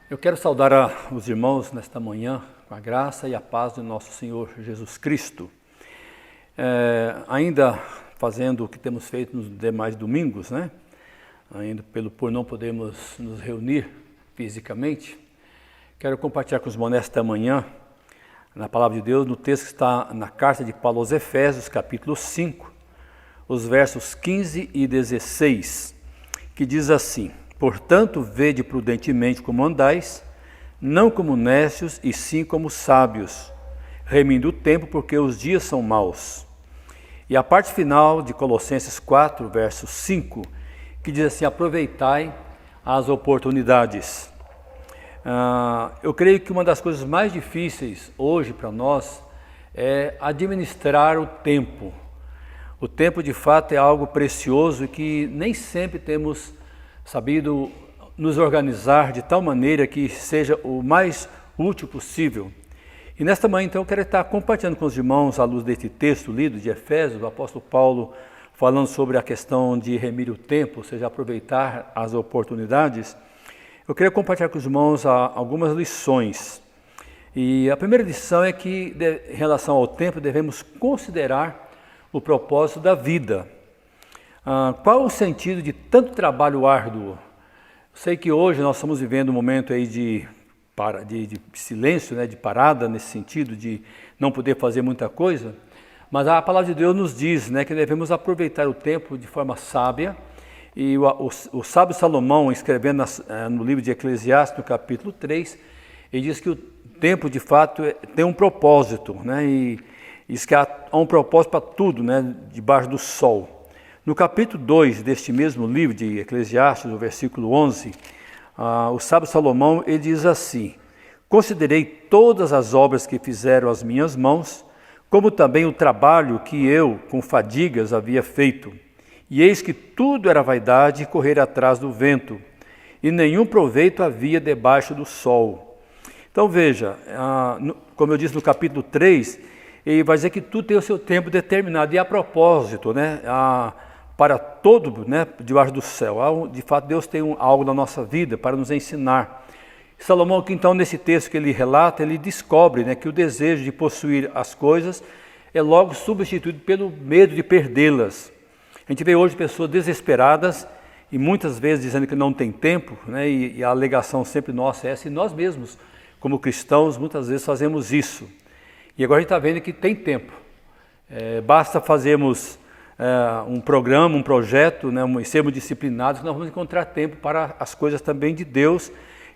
Eu quero saudar os irmãos nesta manhã com a graça e a paz do nosso Senhor Jesus Cristo. Ainda fazendo o que temos feito nos demais domingos, né? Ainda por não podermos nos reunir fisicamente, quero compartilhar com os irmãos nesta manhã, na Palavra de Deus, no texto que está na carta de Paulo aos Efésios, capítulo 5, os versos 15 e 16, que diz assim: portanto, vede prudentemente como andais, não como necios, e sim como sábios, remindo o tempo, porque os dias são maus. E a parte final de Colossenses 4, verso 5, que diz assim: aproveitai as oportunidades. Eu creio que uma das coisas mais difíceis hoje para nós é administrar o tempo. O tempo, de fato, é algo precioso e que nem sempre temos sabido nos organizar de tal maneira que seja o mais útil possível. E nesta manhã, então, eu quero estar compartilhando com os irmãos, à luz deste texto lido de Efésios, do apóstolo Paulo, falando sobre a questão de remir o tempo, ou seja, aproveitar as oportunidades. Eu queria compartilhar com os irmãos algumas lições. E a primeira lição é que, em relação ao tempo, devemos considerar o propósito da vida. Qual o sentido de tanto trabalho árduo? Sei que hoje nós estamos vivendo um momento aí de silêncio, né, de parada, nesse sentido de não poder fazer muita coisa, mas a Palavra de Deus nos diz, né, que devemos aproveitar o tempo de forma sábia. E o sábio Salomão, escrevendo no livro de Eclesiastes, no capítulo 3, ele diz que o tempo, de fato, tem um propósito, né, e diz que há um propósito para tudo, né, debaixo do sol. No capítulo 2 deste mesmo livro de Eclesiastes, no versículo 11, o sábio Salomão, ele diz assim: considerei todas as obras que fizeram as minhas mãos, como também o trabalho que eu, com fadigas, havia feito. E eis que tudo era vaidade e correr atrás do vento, e nenhum proveito havia debaixo do sol. Então veja, como eu disse no capítulo 3, ele vai dizer que tudo tem o seu tempo determinado, e a propósito, né? Para todo, né, debaixo do céu. De fato, Deus tem algo na nossa vida para nos ensinar. Salomão, que então, nesse texto que ele relata, ele descobre, né, que o desejo de possuir as coisas é logo substituído pelo medo de perdê-las. A gente vê hoje pessoas desesperadas e muitas vezes dizendo que não tem tempo, né, e a alegação sempre nossa é essa, e nós mesmos, como cristãos, muitas vezes fazemos isso. E agora a gente está vendo que tem tempo. Basta fazermos um programa, um projeto, né, e sermos disciplinados, nós vamos encontrar tempo para as coisas também de Deus,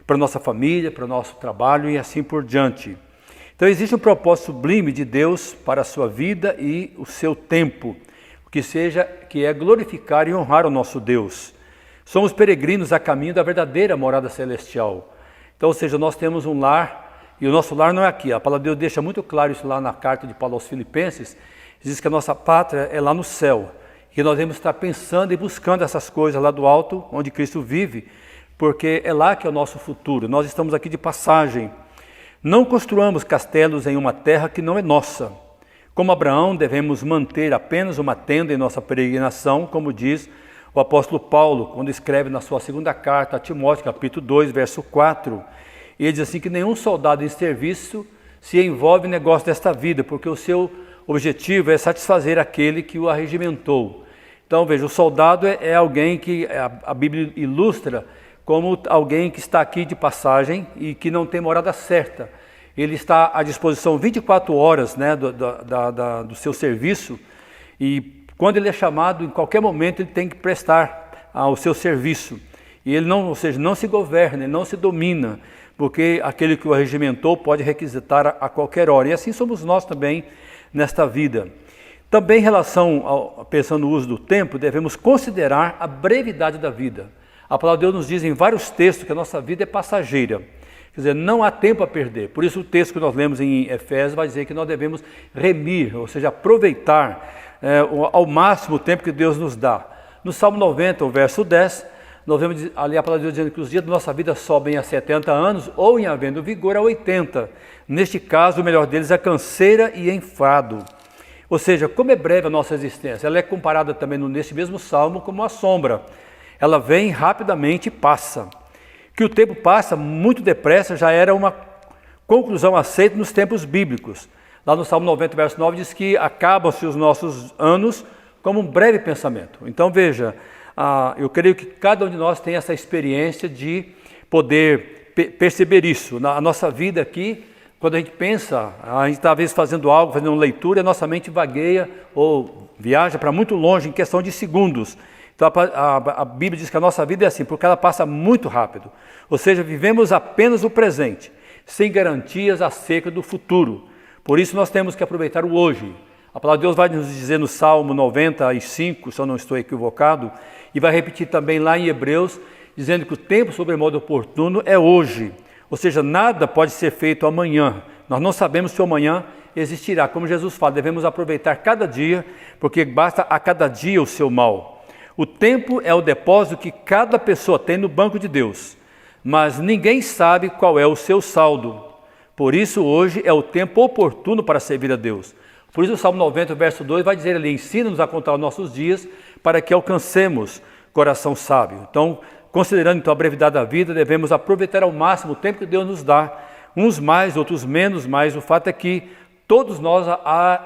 para a nossa família, para o nosso trabalho e assim por diante. Então existe um propósito sublime de Deus para a sua vida e o seu tempo, que é glorificar e honrar o nosso Deus. Somos peregrinos a caminho da verdadeira morada celestial. Então, ou seja, nós temos um lar, e o nosso lar não é aqui. A palavra de Deus deixa muito claro isso lá na carta de Paulo aos Filipenses. Diz que a nossa pátria é lá no céu, que nós devemos estar pensando e buscando essas coisas lá do alto, onde Cristo vive, porque é lá que é o nosso futuro. Nós estamos aqui de passagem. Não construamos castelos em uma terra que não é nossa. Como Abraão, devemos manter apenas uma tenda em nossa peregrinação, como diz o apóstolo Paulo, quando escreve na sua segunda carta a Timóteo, capítulo 2, verso 4. Ele diz assim que nenhum soldado em serviço se envolve em negócio desta vida, porque o seu objetivo é satisfazer aquele que o arregimentou. Então, veja, o soldado é alguém que a Bíblia ilustra como alguém que está aqui de passagem e que não tem morada certa. Ele está à disposição 24 horas, né, do seu serviço, e quando ele é chamado, em qualquer momento, ele tem que prestar o seu serviço. E ele não, ou seja, não se governa, ele não se domina, porque aquele que o arregimentou pode requisitar a qualquer hora. E assim somos nós também nesta vida. Também em relação pensando no uso do tempo, devemos considerar a brevidade da vida. A palavra de Deus nos diz em vários textos que a nossa vida é passageira. Quer dizer, não há tempo a perder. Por isso o texto que nós lemos em Efésios vai dizer que nós devemos remir, ou seja, aproveitar ao máximo o tempo que Deus nos dá. No Salmo 90, o verso 10, nós vemos ali a palavra de Deus dizendo que os dias da nossa vida sobem a 70 anos ou, em havendo vigor, a 80. Neste caso, o melhor deles é canseira e enfado. Ou seja, como é breve a nossa existência, ela é comparada também nesse mesmo salmo como uma sombra. Ela vem rapidamente e passa. Que o tempo passa muito depressa já era uma conclusão aceita nos tempos bíblicos. Lá no Salmo 90, verso 9, diz que acabam-se os nossos anos como um breve pensamento. Então veja, eu creio que cada um de nós tem essa experiência de poder perceber isso. Na nossa vida aqui, quando a gente pensa, a gente está às vezes fazendo algo, fazendo uma leitura, a nossa mente vagueia ou viaja para muito longe em questão de segundos. Então a Bíblia diz que a nossa vida é assim, porque ela passa muito rápido. Ou seja, vivemos apenas o presente, sem garantias acerca do futuro. Por isso nós temos que aproveitar o hoje. A palavra de Deus vai nos dizer no Salmo 95, se eu não estou equivocado, e vai repetir também lá em Hebreus, dizendo que o tempo sobremodo oportuno é hoje. Ou seja, nada pode ser feito amanhã. Nós não sabemos se o amanhã existirá. Como Jesus fala, devemos aproveitar cada dia, porque basta a cada dia o seu mal. O tempo é o depósito que cada pessoa tem no banco de Deus, mas ninguém sabe qual é o seu saldo. Por isso hoje é o tempo oportuno para servir a Deus. Por isso o Salmo 90, verso 2 vai dizer ali, ensina-nos a contar os nossos dias para que alcancemos coração sábio. Então, considerando então a brevidade da vida, devemos aproveitar ao máximo o tempo que Deus nos dá, uns mais, outros menos, mas o fato é que todos nós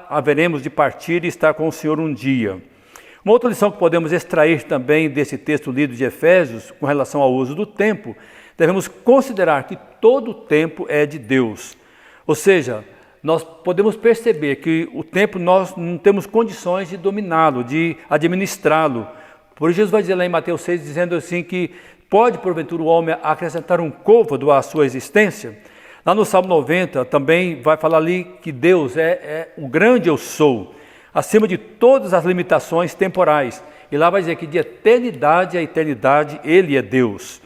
haveremos de partir e estar com o Senhor um dia. Uma outra lição que podemos extrair também desse texto lido de Efésios, com relação ao uso do tempo, devemos considerar que todo o tempo é de Deus. Ou seja, nós podemos perceber que o tempo nós não temos condições de dominá-lo, de administrá-lo. Por isso Jesus vai dizer lá em Mateus 6, dizendo assim que pode porventura o homem acrescentar um côvado à sua existência? Lá no Salmo 90 também vai falar ali que Deus é o grande eu sou, acima de todas as limitações temporais. E lá vai dizer que de eternidade a eternidade Ele é Deus.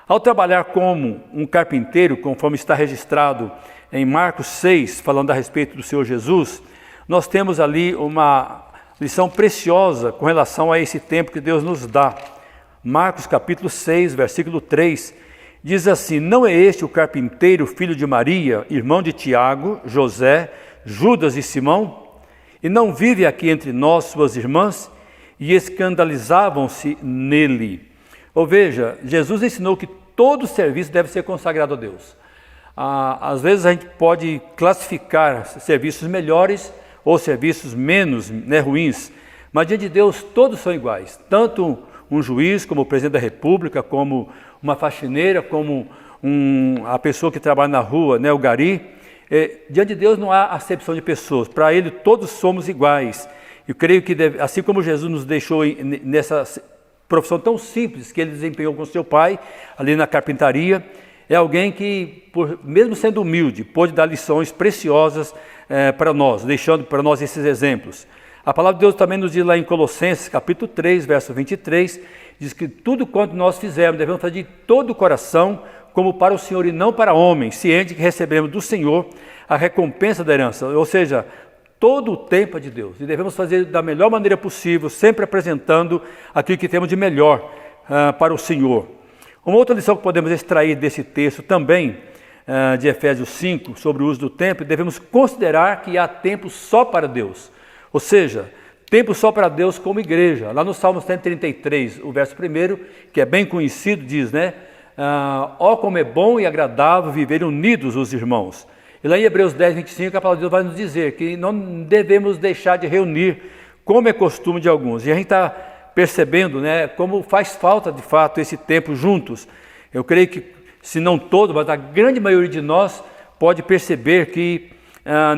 Ao trabalhar como um carpinteiro, conforme está registrado em Marcos 6, falando a respeito do Senhor Jesus, nós temos ali uma lição preciosa com relação a esse tempo que Deus nos dá. Marcos capítulo 6, versículo 3, diz assim: não é este o carpinteiro, filho de Maria, irmão de Tiago, José, Judas e Simão? E não vive aqui entre nós suas irmãs? E escandalizavam-se nele. Ou veja, Jesus ensinou que todo serviço deve ser consagrado a Deus. Às vezes a gente pode classificar serviços melhores ou serviços menos ruins, mas diante de Deus todos são iguais. Tanto um juiz, como o presidente da república, como uma faxineira, como a pessoa que trabalha na rua, o gari. Diante de Deus não há acepção de pessoas, para Ele todos somos iguais. Eu creio que assim como Jesus nos deixou nessa profissão tão simples que Ele desempenhou com seu pai, ali na carpintaria, é alguém que, mesmo sendo humilde, pôde dar lições preciosas para nós, deixando para nós esses exemplos. A palavra de Deus também nos diz lá em Colossenses, capítulo 3, verso 23, diz que tudo quanto nós fizermos, devemos fazer de todo o coração, como para o Senhor e não para homens, ciente que recebemos do Senhor a recompensa da herança. Ou seja, todo o tempo é de Deus, e devemos fazer da melhor maneira possível, sempre apresentando aquilo que temos de melhor para o Senhor. Uma outra lição que podemos extrair desse texto também, de Efésios 5, sobre o uso do tempo, devemos considerar que há tempo só para Deus. Ou seja, tempo só para Deus como igreja. Lá no Salmo 133, o verso 1, que é bem conhecido, diz, ó como é bom e agradável viver unidos os irmãos. E lá em Hebreus 10, 25, a palavra de Deus vai nos dizer que não devemos deixar de reunir, como é costume de alguns. E a gente está percebendo como faz falta de fato esse tempo juntos. Eu creio que, se não todo, mas a grande maioria de nós pode perceber que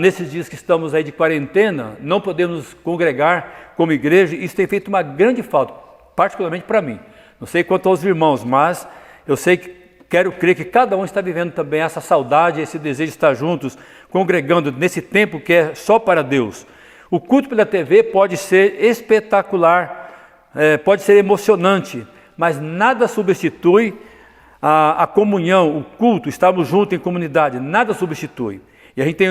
nesses dias que estamos aí de quarentena, não podemos congregar como igreja. Isso tem feito uma grande falta, particularmente para mim. Não sei quanto aos irmãos, mas eu sei que quero crer que cada um está vivendo também essa saudade, esse desejo de estar juntos, congregando nesse tempo que é só para Deus. O culto pela TV pode ser espetacular, pode ser emocionante, mas nada substitui a comunhão, o culto, estarmos juntos em comunidade, nada substitui. E a gente tem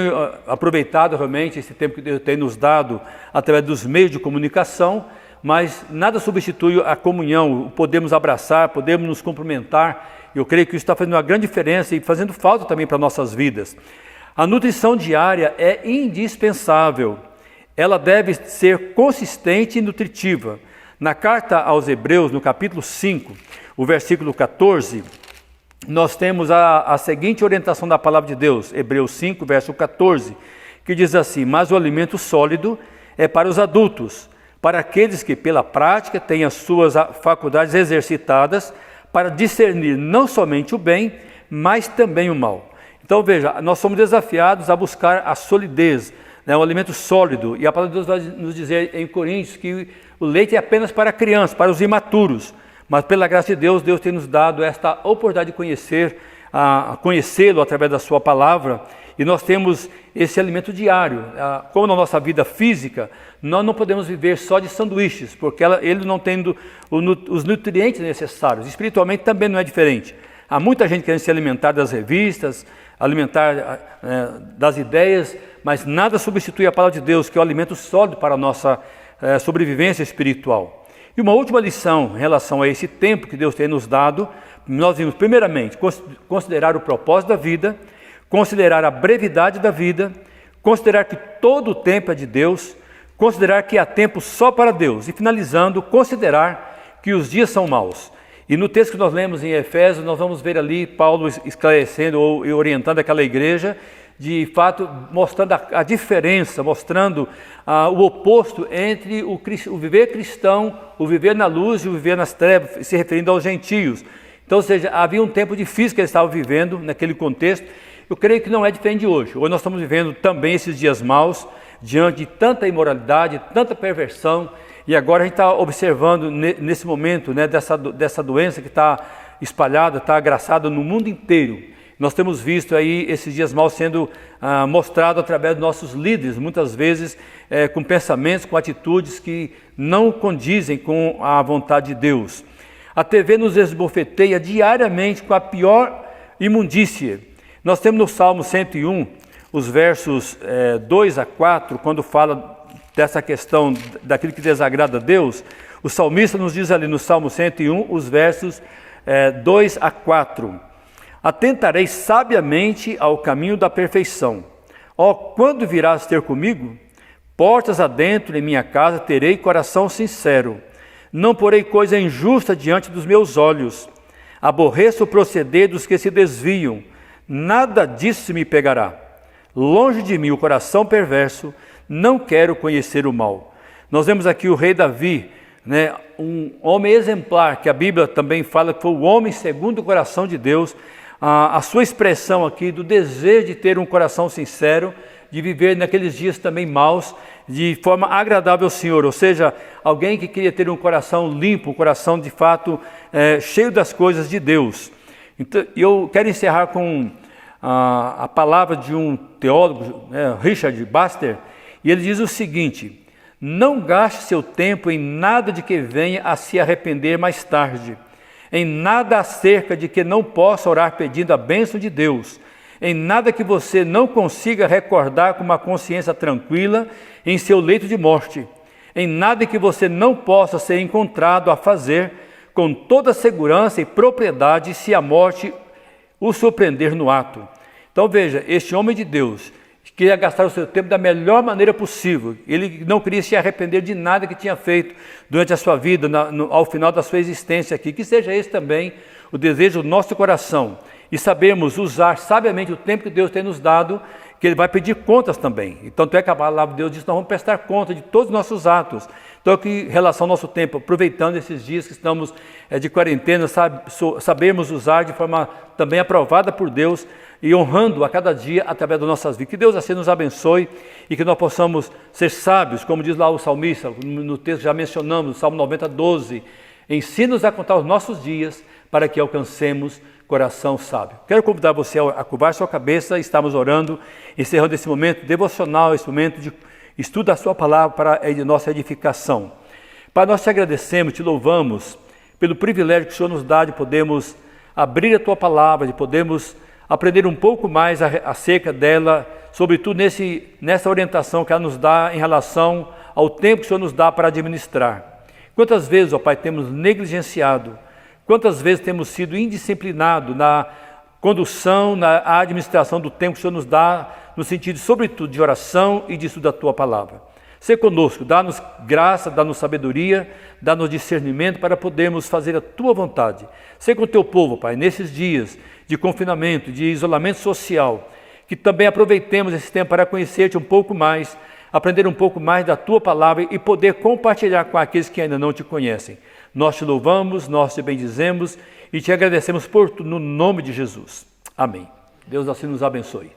aproveitado realmente esse tempo que Deus tem nos dado através dos meios de comunicação, mas nada substitui a comunhão, podemos abraçar, podemos nos cumprimentar. Eu creio que isso está fazendo uma grande diferença e fazendo falta também para nossas vidas. A nutrição diária é indispensável, ela deve ser consistente e nutritiva. Na carta aos Hebreus, no capítulo 5, o versículo 14, nós temos a seguinte orientação da palavra de Deus, Hebreus 5, verso 14, que diz assim: mas o alimento sólido é para os adultos, para aqueles que pela prática têm as suas faculdades exercitadas para discernir não somente o bem, mas também o mal. Então veja, nós somos desafiados a buscar a solidez, o alimento sólido, e a palavra de Deus vai nos dizer em Coríntios que o leite é apenas para crianças, para os imaturos, mas pela graça de Deus, Deus tem nos dado esta oportunidade de conhecê-lo através da sua palavra, e nós temos esse alimento diário. Como na nossa vida física, nós não podemos viver só de sanduíches, porque ele não tem os nutrientes necessários. Espiritualmente também não é diferente. Há muita gente querendo se alimentar das revistas, alimentar das ideias, mas nada substitui a palavra de Deus, que é o alimento sólido para a nossa sobrevivência espiritual. E uma última lição em relação a esse tempo que Deus tem nos dado, nós vimos primeiramente considerar o propósito da vida, considerar a brevidade da vida, considerar que todo o tempo é de Deus, considerar que há tempo só para Deus, e finalizando, considerar que os dias são maus. E no texto que nós lemos em Efésios, nós vamos ver ali Paulo esclarecendo ou orientando aquela igreja, de fato mostrando a diferença, mostrando o oposto entre o viver cristão, o viver na luz e o viver nas trevas, se referindo aos gentios. Então, ou seja, havia um tempo difícil que eles estavam vivendo naquele contexto. Eu creio que não é diferente de hoje. Hoje nós estamos vivendo também esses dias maus, diante de tanta imoralidade, tanta perversão, e agora a gente está observando nesse momento dessa doença que está espalhada, está agraçada no mundo inteiro. Nós temos visto aí esses dias maus sendo mostrados através dos nossos líderes, muitas vezes com pensamentos, com atitudes que não condizem com a vontade de Deus. A TV nos esbofeteia diariamente com a pior imundícia. Nós temos no Salmo 101, os versos 2 a 4, quando fala dessa questão daquilo que desagrada a Deus, o salmista nos diz ali no Salmo 101, os versos 2 a 4. Atentarei sabiamente ao caminho da perfeição. Ó, quando virás ter comigo? Portas adentro em minha casa terei coração sincero. Não porei coisa injusta diante dos meus olhos. Aborreço o proceder dos que se desviam. Nada disso me pegará. Longe de mim o coração perverso, não quero conhecer o mal. Nós vemos aqui o rei Davi, um homem exemplar, que a Bíblia também fala que foi o homem segundo o coração de Deus. A sua expressão aqui do desejo de ter um coração sincero, de viver naqueles dias também maus, de forma agradável ao Senhor, ou seja, alguém que queria ter um coração limpo, um coração de fato cheio das coisas de Deus. Então, eu quero encerrar com a palavra de um teólogo, Richard Baxter, e ele diz o seguinte: não gaste seu tempo em nada de que venha a se arrepender mais tarde, em nada acerca de que não possa orar pedindo a bênção de Deus, em nada que você não consiga recordar com uma consciência tranquila em seu leito de morte, em nada que você não possa ser encontrado a fazer com toda segurança e propriedade se a morte o surpreender no ato. Então veja, este homem de Deus queria gastar o seu tempo da melhor maneira possível. Ele não queria se arrepender de nada que tinha feito durante a sua vida, ao final da sua existência aqui. Que seja esse também o desejo do nosso coração. E sabemos usar sabiamente o tempo que Deus tem nos dado, que Ele vai pedir contas também. Então, tanto é que a palavra de Deus diz que nós vamos prestar conta de todos os nossos atos. Então, que em relação ao nosso tempo, aproveitando esses dias que estamos de quarentena, sabemos usar de forma também aprovada por Deus e honrando a cada dia através das nossas vidas. Que Deus assim nos abençoe e que nós possamos ser sábios, como diz lá o salmista, no texto que já mencionamos, no Salmo 90, 12. Ensina-nos a contar os nossos dias para que alcancemos coração sábio. Quero convidar você a curvar sua cabeça, estamos orando, encerrando esse momento devocional, esse momento de estudo da sua palavra para a nossa edificação. Pai, nós te agradecemos, te louvamos pelo privilégio que o Senhor nos dá de podermos abrir a tua palavra, de podermos aprender um pouco mais acerca dela, sobretudo nessa orientação que ela nos dá em relação ao tempo que o Senhor nos dá para administrar. Quantas vezes, ó Pai, temos negligenciado, quantas vezes temos sido indisciplinados na condução, na administração do tempo que o Senhor nos dá, no sentido, sobretudo, de oração e de estudo da Tua Palavra. Sê conosco, dá-nos graça, dá-nos sabedoria, dá-nos discernimento para podermos fazer a Tua vontade. Sê com o Teu povo, Pai, nesses dias de confinamento, de isolamento social, que também aproveitemos esse tempo para conhecer-Te um pouco mais, aprender um pouco mais da Tua palavra e poder compartilhar com aqueles que ainda não Te conhecem. Nós Te louvamos, nós Te bendizemos e Te agradecemos por tudo, no nome de Jesus. Amém. Deus assim nos abençoe.